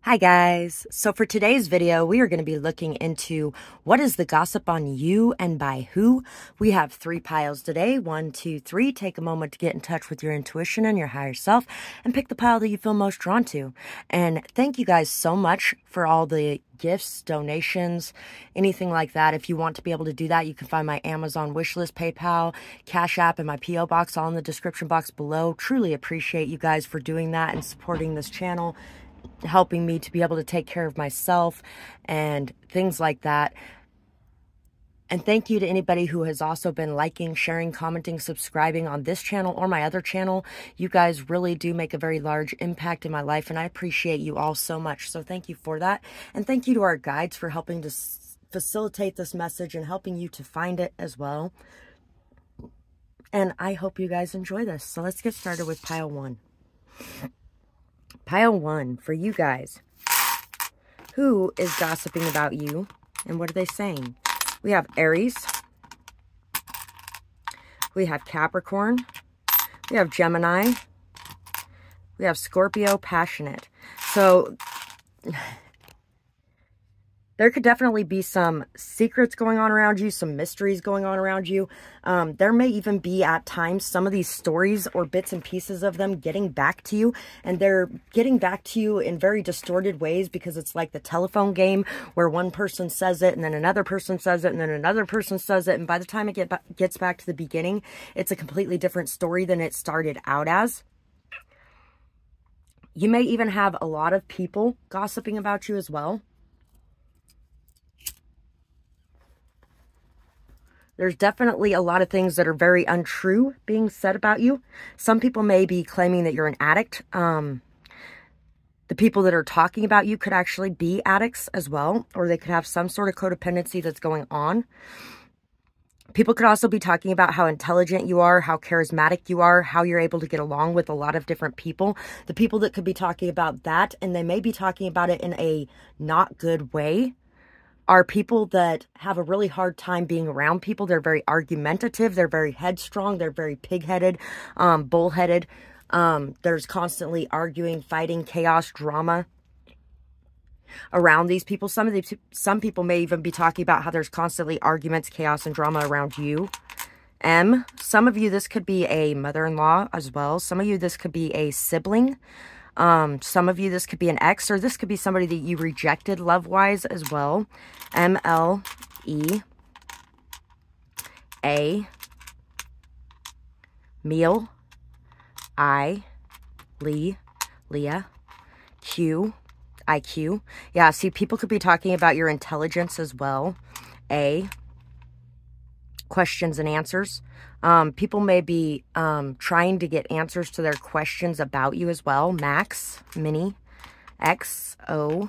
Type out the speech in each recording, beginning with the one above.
Hi guys. So for today's video, we are going to be looking into what is the gossip on you and by who. We have 3 piles today. 1, 2, 3. Take a moment to get in touch with your intuition and your higher self and pick the pile that you feel most drawn to. And thank you guys so much for all the gifts, donations, anything like that. If you want to be able to do that, you can find my Amazon wishlist, PayPal, Cash App, and my P.O. box all in the description box below. Truly appreciate you guys for doing that and supporting this channel, helping me to be able to take care of myself and things like that. And thank you to anybody who has also been liking, sharing, commenting, subscribing on this channel or my other channel. You guys really do make a very large impact in my life, and I appreciate you all so much. So thank you for that. And thank you to our guides for helping to facilitate this message and helping you to find it as well. And I hope you guys enjoy this. So let's get started with pile 1. Pile 1, for you guys. Who is gossiping about you, and what are they saying? We have Aries. We have Capricorn. We have Gemini. We have Scorpio, passionate. So there could definitely be some secrets going on around you, some mysteries going on around you. There may even be at times some of these stories or bits and pieces of them getting back to you, and they're getting back to you in very distorted ways because it's like the telephone game where one person says it and then another person says it and then another person says it, and by the time it gets back to the beginning, it's a completely different story than it started out as. You may even have a lot of people gossiping about you as well. There's definitely a lot of things that are very untrue being said about you. Some people may be claiming that you're an addict. The people that are talking about you could actually be addicts as well, or they could have some sort of codependency that's going on. People could also be talking about how intelligent you are, how charismatic you are, how you're able to get along with a lot of different people. The people that could be talking about that, and they may be talking about it in a not good way, are people that have a really hard time being around people. They're very argumentative. They're very headstrong. They're very pig-headed, bullheaded. There's constantly arguing, fighting, chaos, drama around these people. Some people may even be talking about how there's constantly arguments, chaos, and drama around you. Some of you, this could be a mother-in-law as well. Some of you, this could be a sibling. Some of you, this could be an ex, or this could be somebody that you rejected love-wise as well. M-L-E-A, meal, I, Leah, Q, IQ. Yeah, see, people could be talking about your intelligence as well. A, questions and answers. People may be trying to get answers to their questions about you as well. Max, Mini, X-O-D-E-X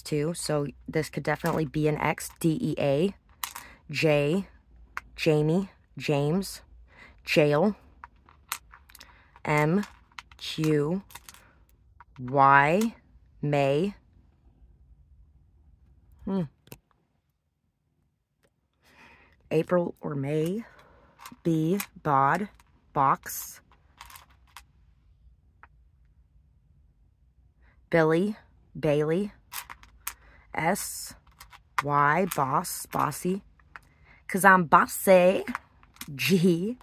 too. So this could definitely be an X. D-E-A, J, Jamie, James, Jail, M, Q, Y, May. April or May. B, Bod, Box. Billy, Bailey. S, Y, Boss, Bossy. 'Cause I'm bossy. G,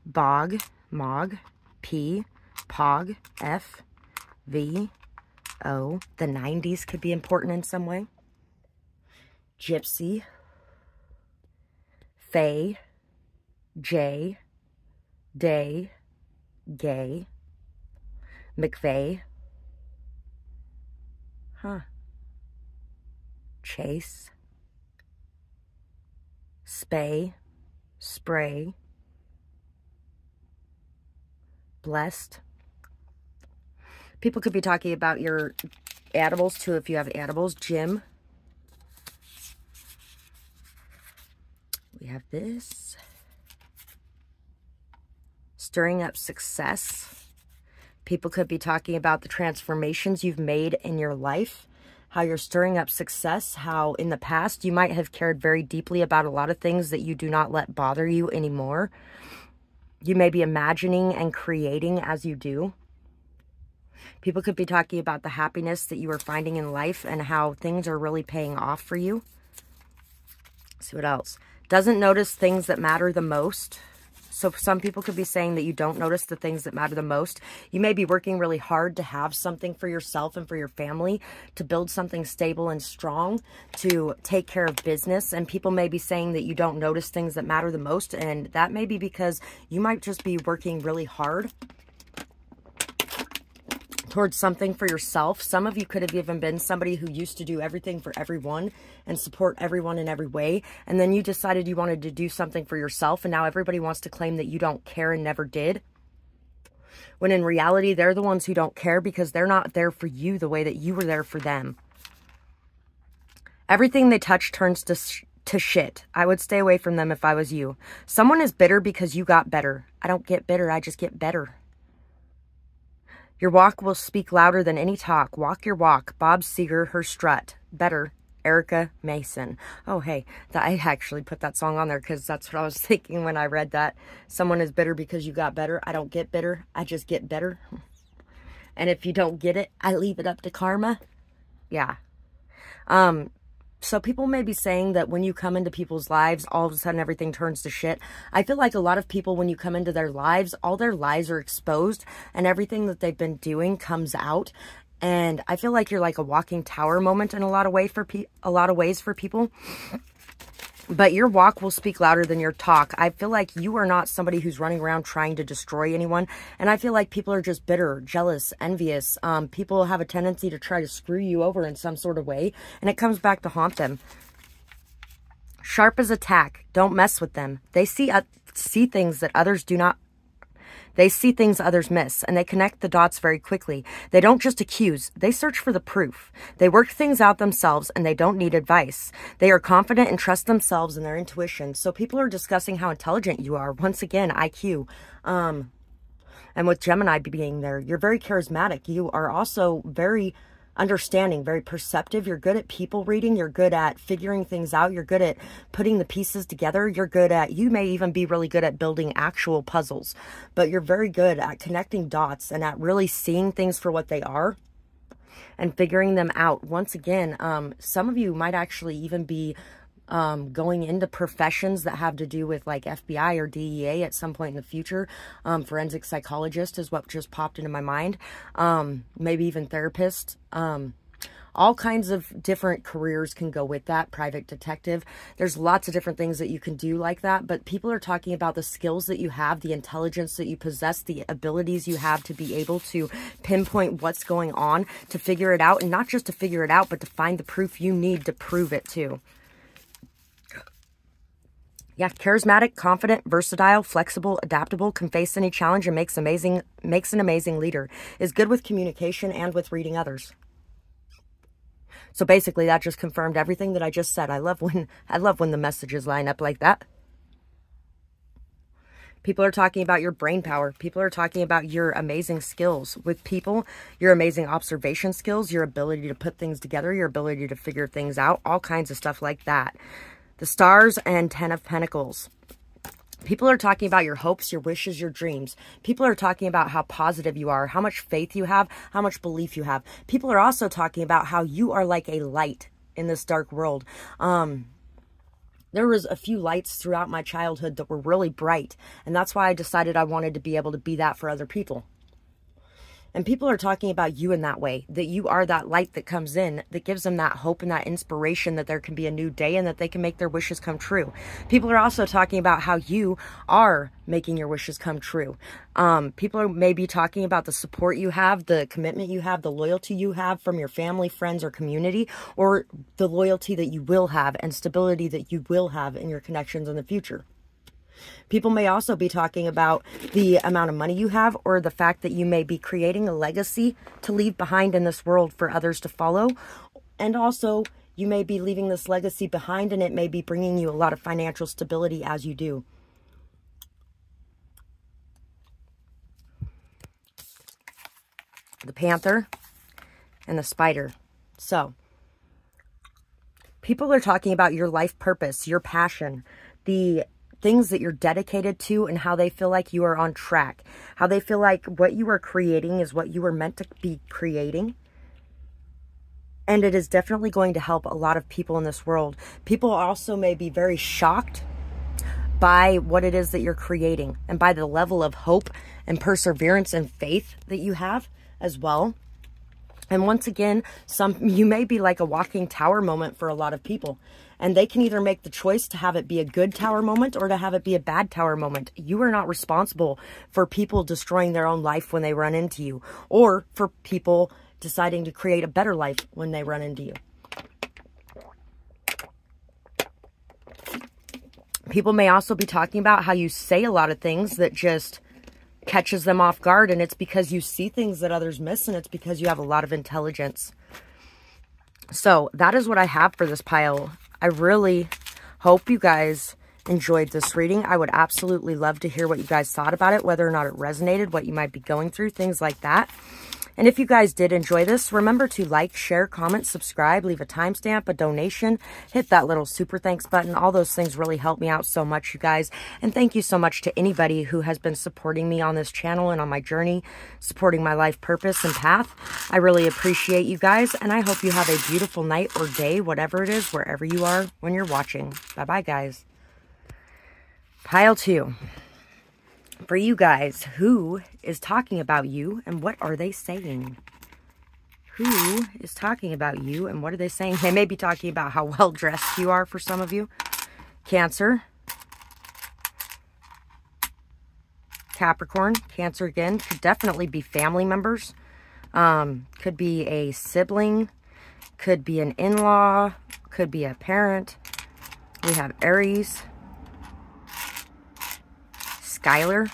Bog, Mog. P, Pog. F, V, O. The 90s could be important in some way. Gypsy. Faye, J, Day, Gay, McVeigh, Chase, Spay, Spray, Blessed. People could be talking about your animals too if you have animals. Jim. We have this. Stirring up success. People could be talking about the transformations you've made in your life, how you're stirring up success, how in the past you might have cared very deeply about a lot of things that you do not let bother you anymore. You may be imagining and creating as you do. People could be talking about the happiness that you are finding in life and how things are really paying off for you. Let's see what else. Doesn't notice things that matter the most. So some people could be saying that you don't notice the things that matter the most. You may be working really hard to have something for yourself and for your family, to build something stable and strong, to take care of business. And people may be saying that you don't notice things that matter the most. And that may be because you might just be working really hard towards something for yourself. Some of you could have even been somebody who used to do everything for everyone and support everyone in every way. And then you decided you wanted to do something for yourself. And now everybody wants to claim that you don't care and never did. When in reality, they're the ones who don't care because they're not there for you the way that you were there for them. Everything they touch turns to shit. I would stay away from them if I was you. Someone is bitter because you got better. I don't get bitter. I just get better. Your walk will speak louder than any talk. Walk your walk. Bob Seger, Her Strut. Better. Erica Mason. Oh, hey, I actually put that song on there because that's what I was thinking when I read that. Someone is bitter because you got better. I don't get bitter. I just get better. And if you don't get it, I leave it up to karma. Yeah. So people may be saying that when you come into people's lives, all of a sudden everything turns to shit. I feel like a lot of people, when you come into their lives, all their lies are exposed and everything that they've been doing comes out. And I feel like you're like a walking tower moment in a lot of ways for people. But your walk will speak louder than your talk. I feel like you are not somebody who's running around trying to destroy anyone. And I feel like people are just bitter, jealous, envious. People have a tendency to try to screw you over in some sort of way. And it comes back to haunt them. Sharp as a tack. Don't mess with them. They see things that others do not. They see things others miss, and they connect the dots very quickly. They don't just accuse, they search for the proof. They work things out themselves, and they don't need advice. They are confident and trust themselves and their intuition. So people are discussing how intelligent you are. Once again, IQ. And with Gemini being there, you're very charismatic. You are also very understanding, very perceptive. You're good at people reading. You're good at figuring things out. You're good at putting the pieces together. You may even be really good at building actual puzzles, but you're very good at connecting dots and at really seeing things for what they are and figuring them out. Once again, some of you might actually even be going into professions that have to do with like FBI or DEA at some point in the future. Forensic psychologist is what just popped into my mind. Maybe even therapist. All kinds of different careers can go with that. Private detective. There's lots of different things that you can do like that. But people are talking about the skills that you have, the intelligence that you possess, the abilities you have to be able to pinpoint what's going on, to figure it out. And not just to figure it out, but to find the proof you need to prove it too. Yeah, charismatic, confident, versatile, flexible, adaptable, can face any challenge and makes an amazing leader. Is good with communication and with reading others. So basically that just confirmed everything that I just said. I love when the messages line up like that. People are talking about your brain power. People are talking about your amazing skills with people, your amazing observation skills, your ability to put things together, your ability to figure things out, all kinds of stuff like that. The Stars and 10 of Pentacles. People are talking about your hopes, your wishes, your dreams. People are talking about how positive you are, how much faith you have, how much belief you have. People are also talking about how you are like a light in this dark world. There was a few lights throughout my childhood that were really bright. And that's why I decided I wanted to be able to be that for other people. And people are talking about you in that way, that you are that light that comes in, that gives them that hope and that inspiration that there can be a new day and that they can make their wishes come true. People are also talking about how you are making your wishes come true. People are maybe talking about the support you have, the commitment you have, the loyalty you have from your family, friends, or community, or the loyalty that you will have and stability that you will have in your connections in the future. People may also be talking about the amount of money you have or the fact that you may be creating a legacy to leave behind in this world for others to follow. And also, you may be leaving this legacy behind and it may be bringing you a lot of financial stability as you do. The Panther and the Spider. So, people are talking about your life purpose, your passion, the things that you're dedicated to and how they feel like you are on track. How they feel like what you are creating is what you were meant to be creating. And it is definitely going to help a lot of people in this world. People also may be very shocked by what it is that you're creating and by the level of hope and perseverance and faith that you have as well. And once again, you may be like a walking tower moment for a lot of people. And they can either make the choice to have it be a good tower moment or to have it be a bad tower moment. You are not responsible for people destroying their own life when they run into you, or for people deciding to create a better life when they run into you. People may also be talking about how you say a lot of things that just catches them off guard, and it's because you see things that others miss, and it's because you have a lot of intelligence. So that is what I have for this pile. I really hope you guys enjoyed this reading. I would absolutely love to hear what you guys thought about it, whether or not it resonated, what you might be going through, things like that. And if you guys did enjoy this, remember to like, share, comment, subscribe, leave a timestamp, a donation, hit that little super thanks button. All those things really help me out so much, you guys. And thank you so much to anybody who has been supporting me on this channel and on my journey, supporting my life purpose and path. I really appreciate you guys, and I hope you have a beautiful night or day, whatever it is, wherever you are when you're watching. Bye-bye, guys. Pile 2. For you guys, who is talking about you and what are they saying? Who is talking about you and what are they saying? They may be talking about how well dressed you are for some of you. Cancer. Capricorn. Cancer again. Could definitely be family members. Could be a sibling. Could be an in-law. Could be a parent. We have Aries. Skylar,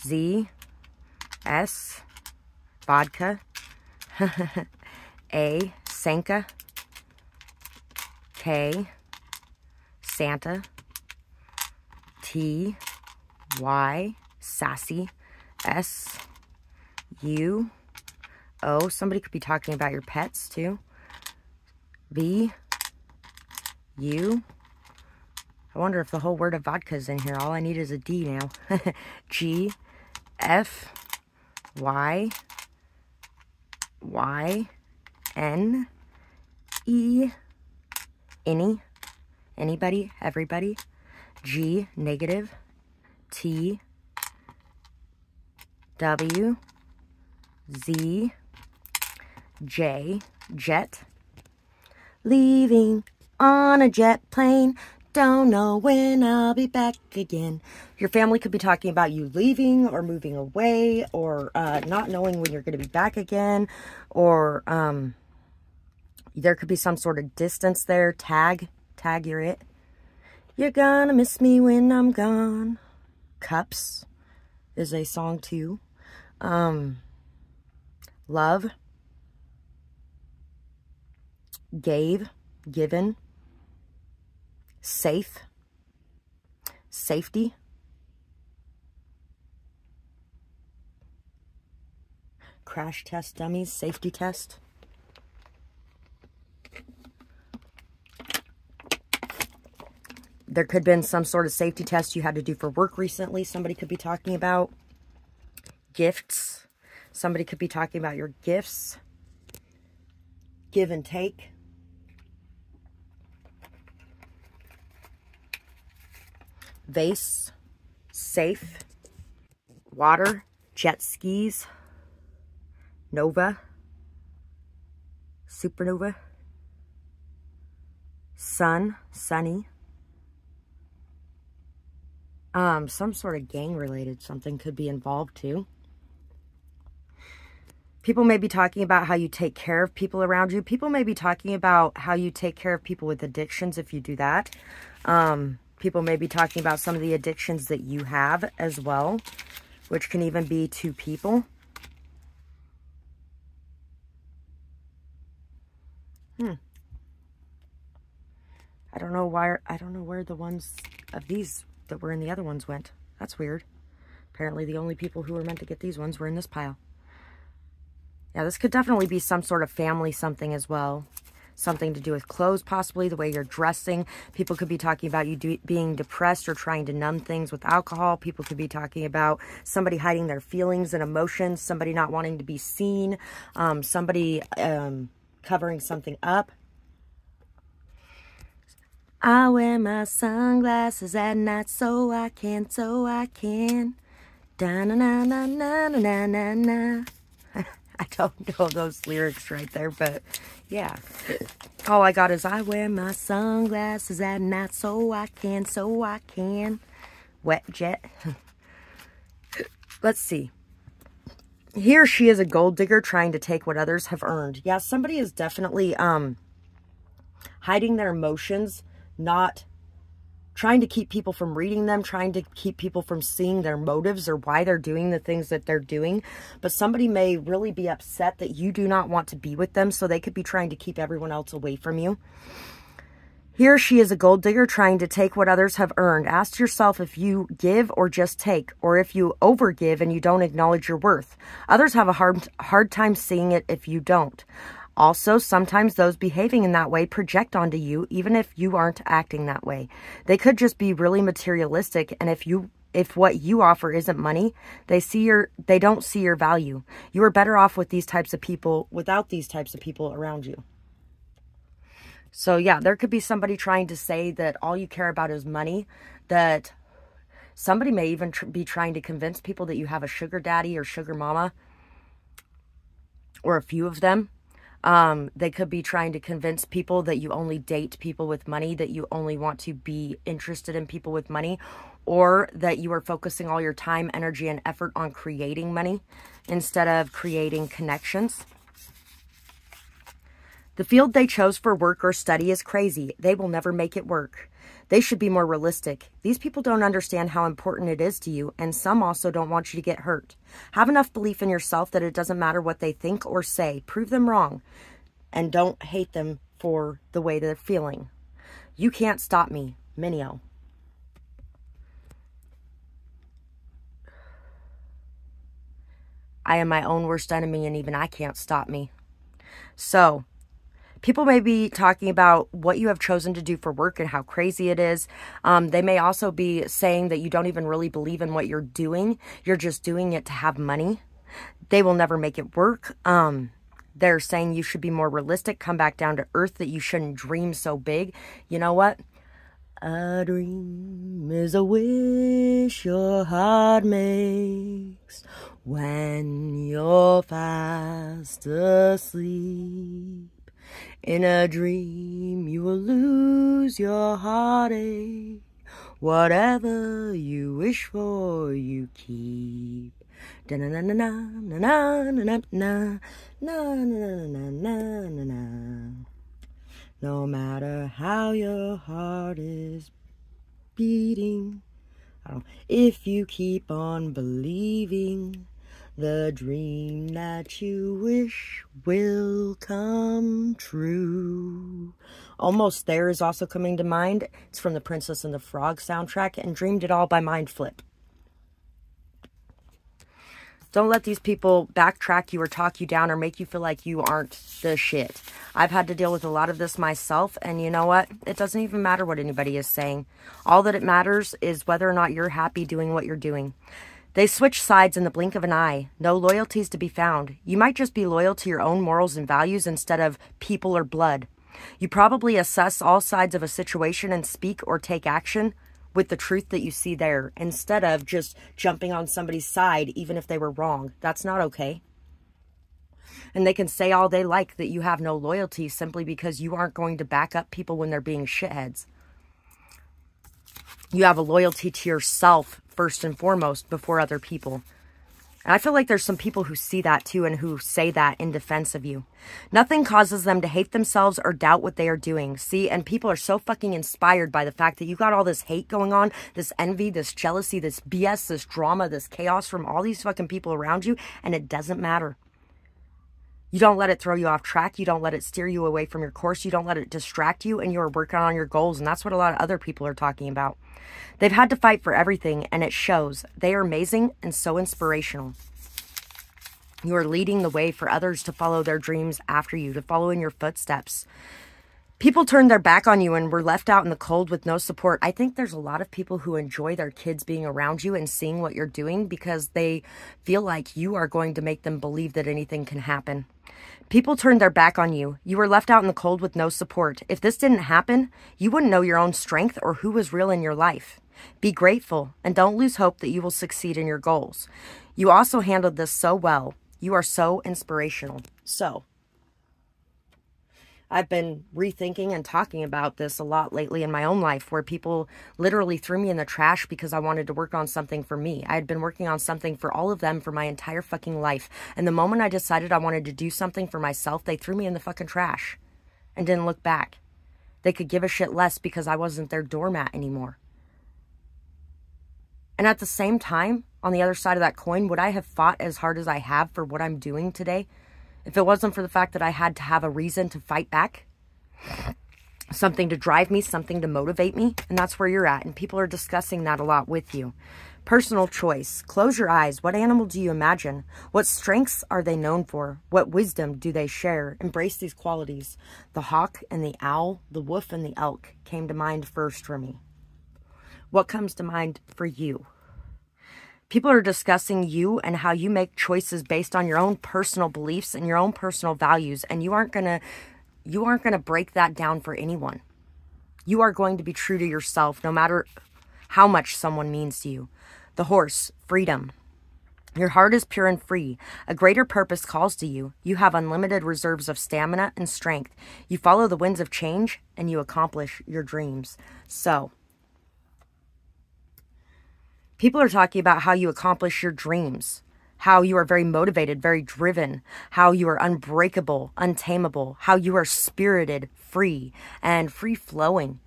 Z, S, Vodka, A, Sanka, K, Santa, T, Y, Sassy, S, U, O. Somebody could be talking about your pets too. V, U. I wonder if the whole word of vodka is in here. All I need is a D now. G, F, Y, Y, N, E, any, anybody, everybody. G, negative. T, W, Z, J, jet. Leaving on a jet plane. Don't know when I'll be back again. Your family could be talking about you leaving or moving away, or not knowing when you're going to be back again, or there could be some sort of distance there. Tag, you're it. You're gonna miss me when I'm gone. Cups is a song too. Love. Gave, given. Safe, safety, crash test dummies, safety test, there could have been some sort of safety test you had to do for work recently. Somebody could be talking about gifts. Somebody could be talking about your gifts, give and take. Vase, safe, water, jet skis, nova, supernova, sun, sunny, some sort of gang related something could be involved too. People may be talking about how you take care of people around you. People may be talking about how you take care of people with addictions if you do that. People may be talking about some of the addictions that you have as well, which can even be to people. I don't know where the ones of these that were in the other ones went. That's weird. Apparently the only people who were meant to get these ones were in this pile. Yeah, this could definitely be some sort of family something as well. something to do with clothes, possibly the way you're dressing. People could be talking about you being depressed or trying to numb things with alcohol. People could be talking about somebody hiding their feelings and emotions, somebody not wanting to be seen, somebody covering something up. I wear my sunglasses at night so I can. Da-na-na-na-na-na-na-na-na. I don't know those lyrics right there, but yeah. All I got is I wear my sunglasses at night so I can. Wet jet. Let's see. He or she is a gold digger trying to take what others have earned. Yeah, somebody is definitely hiding their emotions, not trying to keep people from reading them, trying to keep people from seeing their motives or why they're doing the things that they're doing. But somebody may really be upset that you do not want to be with them, so they could be trying to keep everyone else away from you. He or she is a gold digger trying to take what others have earned. Ask yourself if you give or just take, or if you overgive and you don't acknowledge your worth. Others have a hard time seeing it if you don't. Also, sometimes those behaving in that way project onto you, even if you aren't acting that way. They could just be really materialistic, and if what you offer isn't money, they don't see your value. You are better off with these types of people, without these types of people around you. So yeah, there could be somebody trying to say that all you care about is money, that somebody may even be trying to convince people that you have a sugar daddy or sugar mama, or a few of them. They could be trying to convince people that you only date people with money, that you only want to be interested in people with money, or that you are focusing all your time, energy, and effort on creating money instead of creating connections. The field they chose for work or study is crazy. They will never make it work. They should be more realistic. These people don't understand how important it is to you, and some also don't want you to get hurt. Have enough belief in yourself that it doesn't matter what they think or say. Prove them wrong, and don't hate them for the way they're feeling. You can't stop me, Minio. I am my own worst enemy, and even I can't stop me. So, people may be talking about what you have chosen to do for work and how crazy it is. They may also be saying that you don't even really believe in what you're doing. You're just doing it to have money. They will never make it work. They're saying you should be more realistic, come back down to earth, that you shouldn't dream so big. You know what? A dream is a wish your heart makes when you're fast asleep. In a dream you will lose your heartache. Whatever you wish for, you keep. No matter how your heart is beating, if you keep on believing, the dream that you wish will come true. Almost There is also coming to mind. It's from the Princess and the Frog soundtrack, and Dreamed It All by Mind Flip. Don't let these people backtrack you or talk you down or make you feel like you aren't the shit. I've had to deal with a lot of this myself, and you know what? It doesn't even matter what anybody is saying. All that it matters is whether or not you're happy doing what you're doing. They switch sides in the blink of an eye. No loyalties to be found. You might just be loyal to your own morals and values instead of people or blood. You probably assess all sides of a situation and speak or take action with the truth that you see there, instead of just jumping on somebody's side even if they were wrong. That's not okay. And they can say all they like that you have no loyalty simply because you aren't going to back up people when they're being shitheads. You have a loyalty to yourself first and foremost before other people. And I feel like there's some people who see that too and who say that in defense of you. Nothing causes them to hate themselves or doubt what they are doing. See, and people are so fucking inspired by the fact that you got all this hate going on, this envy, this jealousy, this BS, this drama, this chaos from all these fucking people around you, and it doesn't matter. You don't let it throw you off track. You don't let it steer you away from your course. You don't let it distract you, and you are working on your goals, and that's what a lot of other people are talking about. They've had to fight for everything, and it shows. They are amazing and so inspirational. You are leading the way for others to follow their dreams after you, to follow in your footsteps. People turned their back on you and were left out in the cold with no support. I think there's a lot of people who enjoy their kids being around you and seeing what you're doing because they feel like you are going to make them believe that anything can happen. People turned their back on you. You were left out in the cold with no support. If this didn't happen, you wouldn't know your own strength or who was real in your life. Be grateful and don't lose hope that you will succeed in your goals. You also handled this so well. You are so inspirational. So, I've been rethinking and talking about this a lot lately in my own life, where people literally threw me in the trash because I wanted to work on something for me. I had been working on something for all of them for my entire fucking life. And the moment I decided I wanted to do something for myself, they threw me in the fucking trash and didn't look back. They could give a shit less because I wasn't their doormat anymore. And at the same time, on the other side of that coin, would I have fought as hard as I have for what I'm doing today if it wasn't for the fact that I had to have a reason to fight back? Something to drive me, something to motivate me. And that's where you're at. And people are discussing that a lot with you. Personal choice. Close your eyes. What animal do you imagine? What strengths are they known for? What wisdom do they share? Embrace these qualities. The hawk and the owl, the wolf and the elk came to mind first for me. What comes to mind for you? People are discussing you and how you make choices based on your own personal beliefs and your own personal values, and you aren't gonna break that down for anyone. You are going to be true to yourself no matter how much someone means to you. The horse, freedom. Your heart is pure and free. A greater purpose calls to you. You have unlimited reserves of stamina and strength. You follow the winds of change and you accomplish your dreams. So, people are talking about how you accomplish your dreams, how you are very motivated, very driven, how you are unbreakable, untamable, how you are spirited, free, and free-flowing.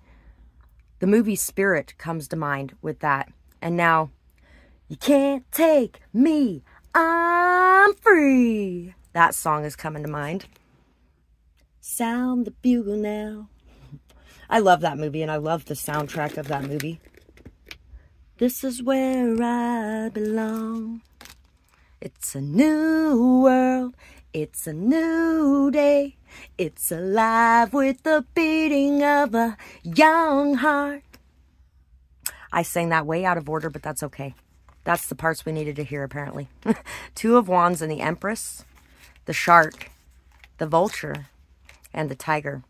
The movie Spirit comes to mind with that. And now, you can't take me, I'm free. That song is coming to mind. Sound the bugle now. I love that movie, and I love the soundtrack of that movie. This is where I belong. It's a new world. It's a new day. It's alive with the beating of a young heart. I sang that way out of order, but that's okay. That's the parts we needed to hear, apparently. Two of Wands and the Empress, the shark, the vulture, and the tiger.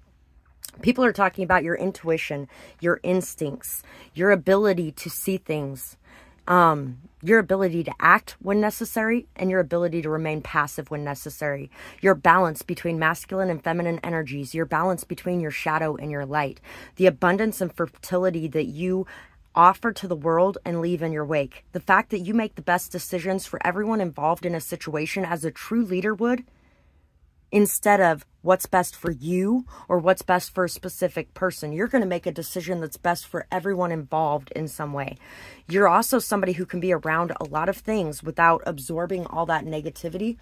People are talking about your intuition, your instincts, your ability to see things, your ability to act when necessary, and your ability to remain passive when necessary. Your balance between masculine and feminine energies, your balance between your shadow and your light, the abundance and fertility that you offer to the world and leave in your wake. The fact that you make the best decisions for everyone involved in a situation as a true leader would, instead of what's best for you or what's best for a specific person. You're going to make a decision that's best for everyone involved in some way. You're also somebody who can be around a lot of things without absorbing all that negativity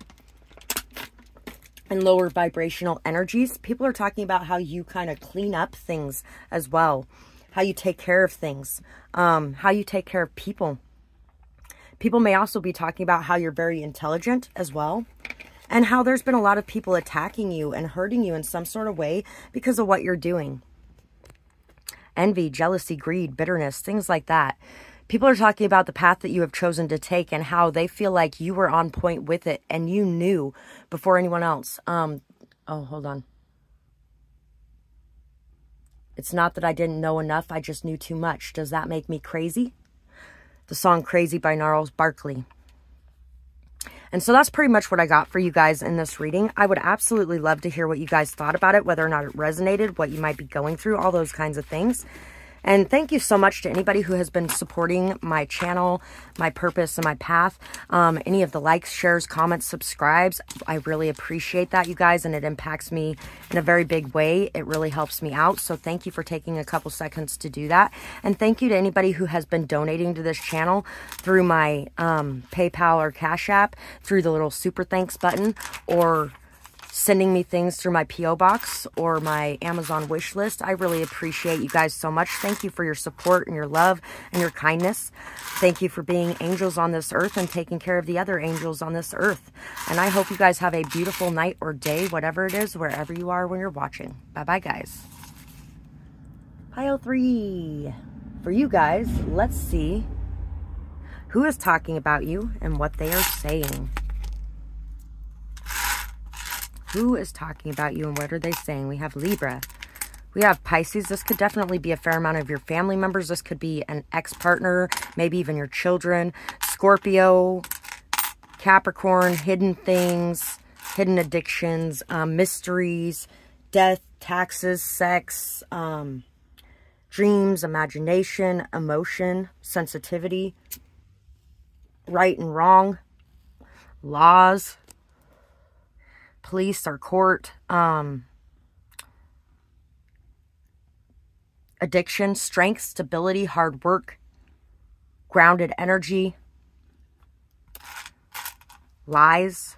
and lower vibrational energies. People are talking about how you kind of clean up things as well, how you take care of things, how you take care of people. People may also be talking about how you're very intelligent as well, and how there's been a lot of people attacking you and hurting you in some sort of way because of what you're doing. Envy, jealousy, greed, bitterness, things like that. People are talking about the path that you have chosen to take and how they feel like you were on point with it and you knew before anyone else. Oh, hold on. It's not that I didn't know enough, I just knew too much. Does that make me crazy? The song Crazy by Gnarls Barkley. And so that's pretty much what I got for you guys in this reading. I would absolutely love to hear what you guys thought about it, whether or not it resonated, what you might be going through, all those kinds of things. And thank you so much to anybody who has been supporting my channel, my purpose, and my path. Any of the likes, shares, comments, subscribes. I really appreciate that, you guys, and it impacts me in a very big way. It really helps me out. So thank you for taking a couple seconds to do that. And thank you to anybody who has been donating to this channel through my PayPal or Cash App, through the little super thanks button, or sending me things through my P.O. box or my Amazon wish list. I really appreciate you guys so much. Thank you for your support and your love and your kindness. Thank you for being angels on this earth and taking care of the other angels on this earth. And I hope you guys have a beautiful night or day, whatever it is, wherever you are when you're watching. Bye-bye, guys. Pile 3. For you guys, let's see who is talking about you and what they are saying. Who is talking about you and what are they saying? We have Libra. We have Pisces. This could definitely be a fair amount of your family members. This could be an ex-partner, maybe even your children. Scorpio, Capricorn, hidden things, hidden addictions, mysteries, death, taxes, sex, dreams, imagination, emotion, sensitivity, right and wrong, laws, police or court, addiction, strength, stability, hard work, grounded energy, lies,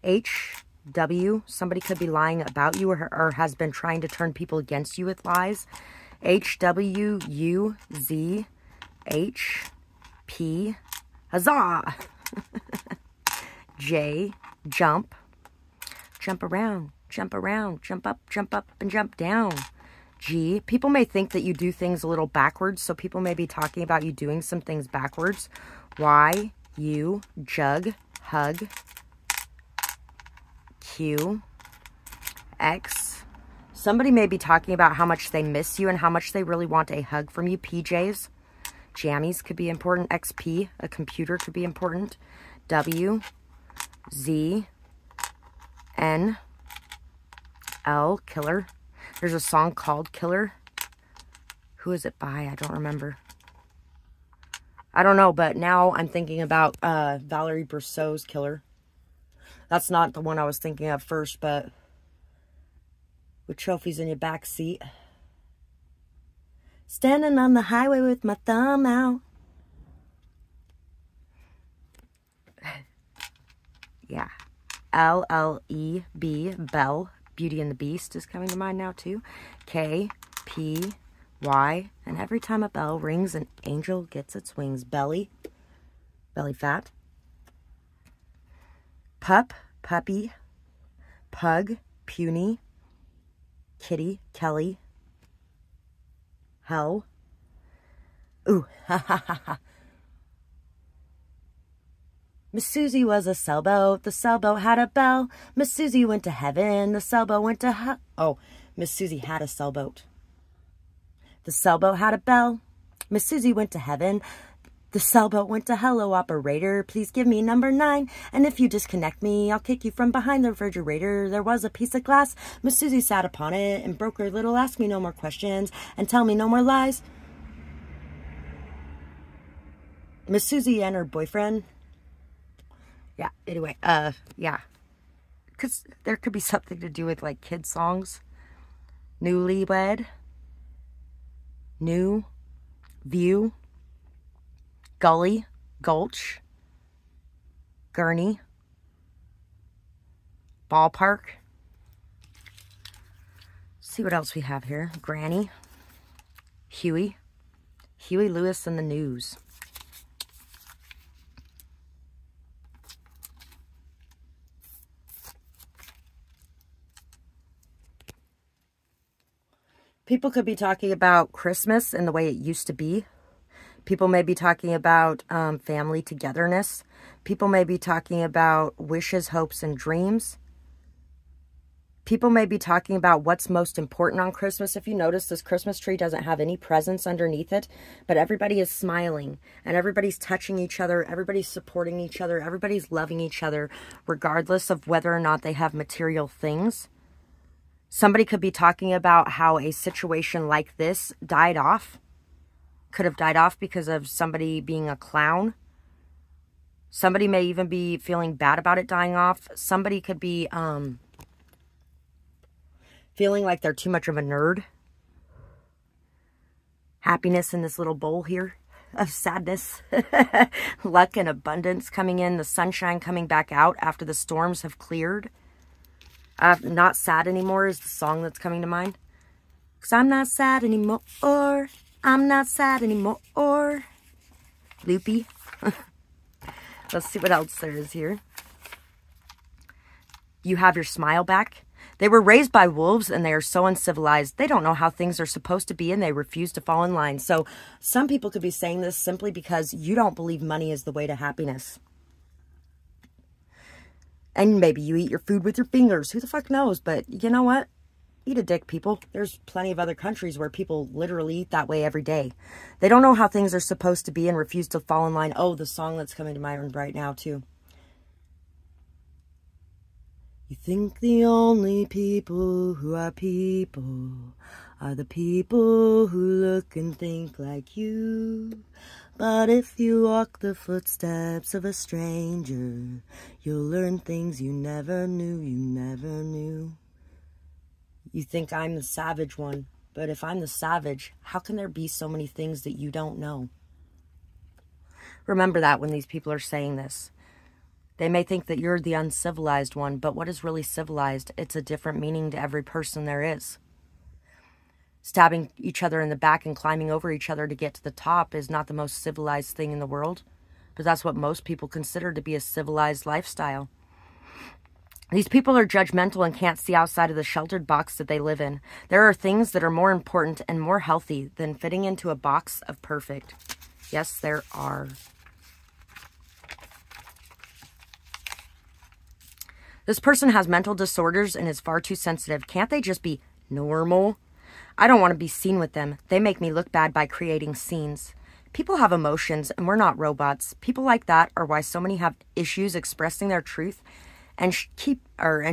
HW, somebody could be lying about you or has been trying to turn people against you with lies. HWUZHP, huzzah. J, jump, jump around, jump around, jump up, and jump down. G, people may think that you do things a little backwards, so people may be talking about you doing some things backwards. Y, U, jug, hug. Q, X, somebody may be talking about how much they miss you and how much they really want a hug from you. PJs, jammies could be important. XP, a computer could be important. W, Z, N, L, killer. There's a song called Killer. Who is it by? I don't remember. I don't know, but now I'm thinking about Valerie Brosseau's Killer. That's not the one I was thinking of first, but with trophies in your back seat. Standing on the highway with my thumb out. Yeah. LLEB, Belle, Beauty and the Beast is coming to mind now too. K, P, Y, and every time a bell rings, an angel gets its wings. Belly, belly fat. Pup, puppy, pug, puny, kitty, Kelly, hell. Ooh, ha ha ha ha. Miss Susie was a sailboat. The sailboat had a bell. Miss Susie went to heaven. The sailboat went to hell. Oh, Miss Susie had a sailboat. The sailboat had a bell. Miss Susie went to heaven. The sailboat went to hello, operator. Please give me number 9. And if you disconnect me, I'll kick you from behind the refrigerator. There was a piece of glass. Miss Susie sat upon it and broke her little. Ask me no more questions and tell me no more lies. Miss Susie and her boyfriend. Yeah, anyway, yeah. Because there could be something to do with, like, kid songs. Newlywed. New. View. Gully. Gulch. Gurney. Ballpark. Let's see what else we have here. Granny. Huey. Huey Lewis and the News. People could be talking about Christmas and the way it used to be. People may be talking about family togetherness. People may be talking about wishes, hopes, and dreams. People may be talking about what's most important on Christmas. If you notice, this Christmas tree doesn't have any presents underneath it, but everybody is smiling and everybody's touching each other. Everybody's supporting each other. Everybody's loving each other, regardless of whether or not they have material things. Somebody could be talking about how a situation like this died off. Could have died off because of somebody being a clown. Somebody may even be feeling bad about it dying off. Somebody could be feeling like they're too much of a nerd. Happiness in this little bowl here of sadness. Luck and abundance coming in. The sunshine coming back out after the storms have cleared. Not sad anymore is the song that's coming to mind. 'Cause I'm not sad anymore. I'm not sad anymore. Loopy. Let's see what else there is here. You have your smile back. They were raised by wolves and they are so uncivilized. They don't know how things are supposed to be and they refuse to fall in line. So some people could be saying this simply because you don't believe money is the way to happiness. And maybe you eat your food with your fingers. Who the fuck knows? But you know what? Eat a dick, people. There's plenty of other countries where people literally eat that way every day. They don't know how things are supposed to be and refuse to fall in line. Oh, the song that's coming to mind right now, too. You think the only people who are people are the people who look and think like you. But if you walk the footsteps of a stranger, you'll learn things you never knew, you never knew. You think I'm the savage one, but if I'm the savage, how can there be so many things that you don't know? Remember that when these people are saying this. They may think that you're the uncivilized one, but what is really civilized? It's a different meaning to every person there is. Stabbing each other in the back and climbing over each other to get to the top is not the most civilized thing in the world, but that's what most people consider to be a civilized lifestyle. These people are judgmental and can't see outside of the sheltered box that they live in. There are things that are more important and more healthy than fitting into a box of perfect. Yes, there are. This person has mental disorders and is far too sensitive. Can't they just be normal? I don't want to be seen with them. They make me look bad by creating scenes. People have emotions and we're not robots. People like that are why so many have issues expressing their truth and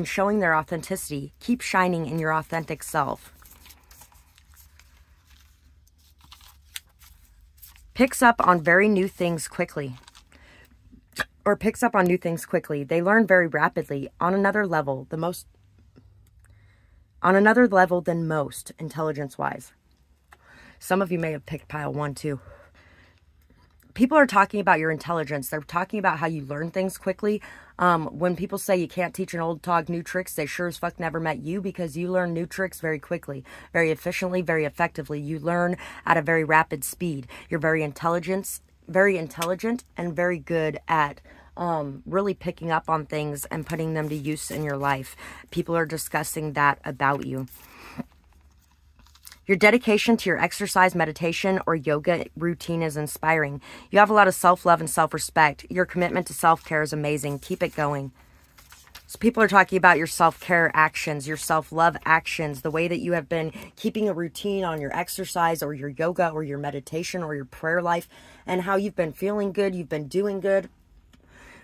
showing their authenticity. Keep shining in your authentic self. Picks up on very new things quickly. Or picks up on new things quickly. They learn very rapidly on another level, than most, intelligence-wise. Some of you may have picked pile 1 too. People are talking about your intelligence. They're talking about how you learn things quickly. When people say you can't teach an old dog new tricks, they sure as fuck never met you, because you learn new tricks very quickly, very efficiently, very effectively. You learn at a very rapid speed. You're very intelligent and very good at really picking up on things and putting them to use in your life. People are discussing that about you. Your dedication to your exercise, meditation, or yoga routine is inspiring. You have a lot of self-love and self-respect. Your commitment to self-care is amazing. Keep it going. So people are talking about your self-care actions, your self-love actions, the way that you have been keeping a routine on your exercise or your yoga or your meditation or your prayer life, and how you've been feeling good, you've been doing good.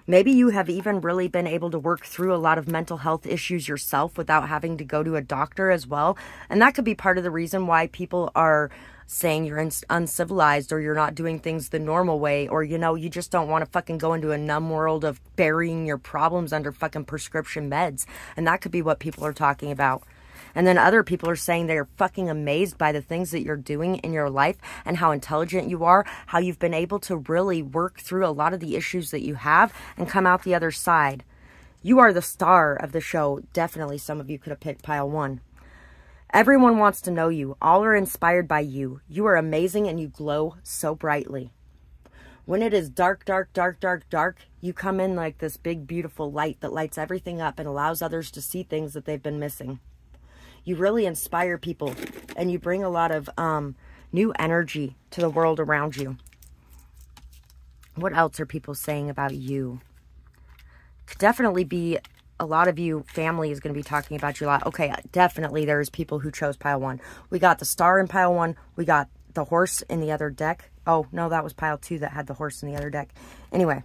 Maybe you have even really been able to work through a lot of mental health issues yourself without having to go to a doctor as well. And that could be part of the reason why people are saying you're uncivilized, or you're not doing things the normal way, or, you know, you just don't want to fucking go into a numb world of burying your problems under fucking prescription meds. And that could be what people are talking about. And then other people are saying they're fucking amazed by the things that you're doing in your life and how intelligent you are, how you've been able to really work through a lot of the issues that you have and come out the other side. You are the star of the show. Definitely some of you could have picked pile 1. Everyone wants to know you. All are inspired by you. You are amazing and you glow so brightly. When it is dark, dark, dark, dark, dark, you come in like this big, beautiful light that lights everything up and allows others to see things that they've been missing. You really inspire people, and you bring a lot of new energy to the world around you. What else are people saying about you? Could definitely be a lot of you, family is going to be talking about you a lot. Okay, definitely there's people who chose pile 1. We got the star in pile 1. We got the horse in the other deck. Oh, no, that was pile 2 that had the horse in the other deck. Anyway.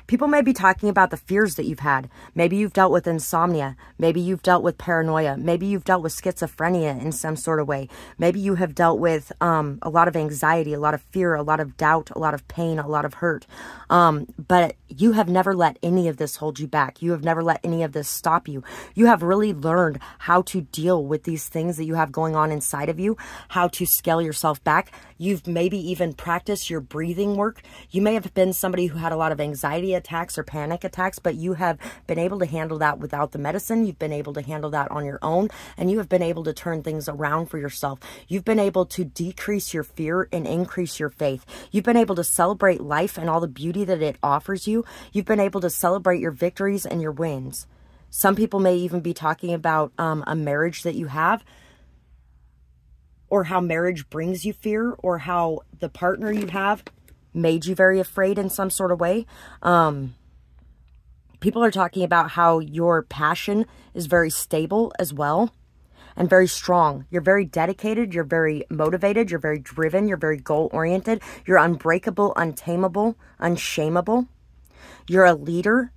People may be talking about the fears that you've had. Maybe you've dealt with insomnia. Maybe you've dealt with paranoia. Maybe you've dealt with schizophrenia in some sort of way. Maybe you have dealt with a lot of anxiety, a lot of fear, a lot of doubt, a lot of pain, a lot of hurt. But you have never let any of this hold you back. You have never let any of this stop you. You have really learned how to deal with these things that you have going on inside of you, how to scale yourself back. You've maybe even practiced your breathing work. You may have been somebody who had a lot of anxiety attacks or panic attacks, but you have been able to handle that without the medicine. You've been able to handle that on your own, and you have been able to turn things around for yourself. You've been able to decrease your fear and increase your faith. You've been able to celebrate life and all the beauty that it offers you. You've been able to celebrate your victories and your wins. Some people may even be talking about a marriage that you have, or how marriage brings you fear, or how the partner you have made you very afraid in some sort of way. People are talking about how your passion is very stable as well and very strong. You're very dedicated. You're very motivated. You're very driven. You're very goal-oriented. You're unbreakable, untamable, unshameable. You're a leader.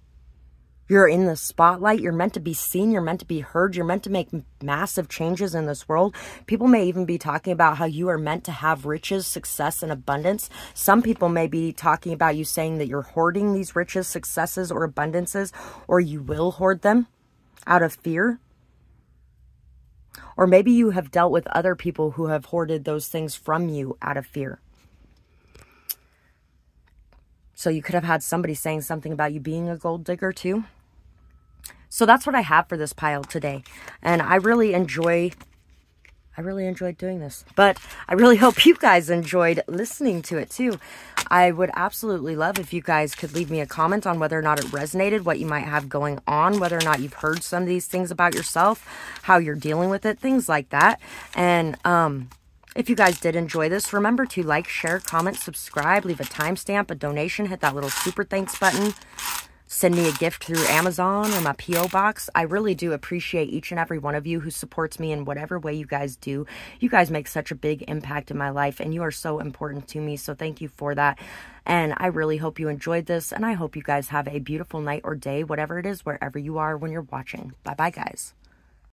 You're in the spotlight. You're meant to be seen. You're meant to be heard. You're meant to make massive changes in this world. People may even be talking about how you are meant to have riches, success, and abundance. Some people may be talking about you saying that you're hoarding these riches, successes, or abundances, or you will hoard them out of fear. Or maybe you have dealt with other people who have hoarded those things from you out of fear. So you could have had somebody saying something about you being a gold digger too. So that's what I have for this pile today. And I really enjoyed doing this. But I really hope you guys enjoyed listening to it too. I would absolutely love if you guys could leave me a comment on whether or not it resonated, what you might have going on, whether or not you've heard some of these things about yourself, how you're dealing with it, things like that. And if you guys did enjoy this, remember to like, share, comment, subscribe, leave a timestamp, a donation, hit that little super thanks button. Send me a gift through Amazon or my P.O. box. I really do appreciate each and every one of you who supports me in whatever way you guys do. You guys make such a big impact in my life, and you are so important to me, so thank you for that. And I really hope you enjoyed this, and I hope you guys have a beautiful night or day, whatever it is, wherever you are when you're watching. Bye-bye, guys.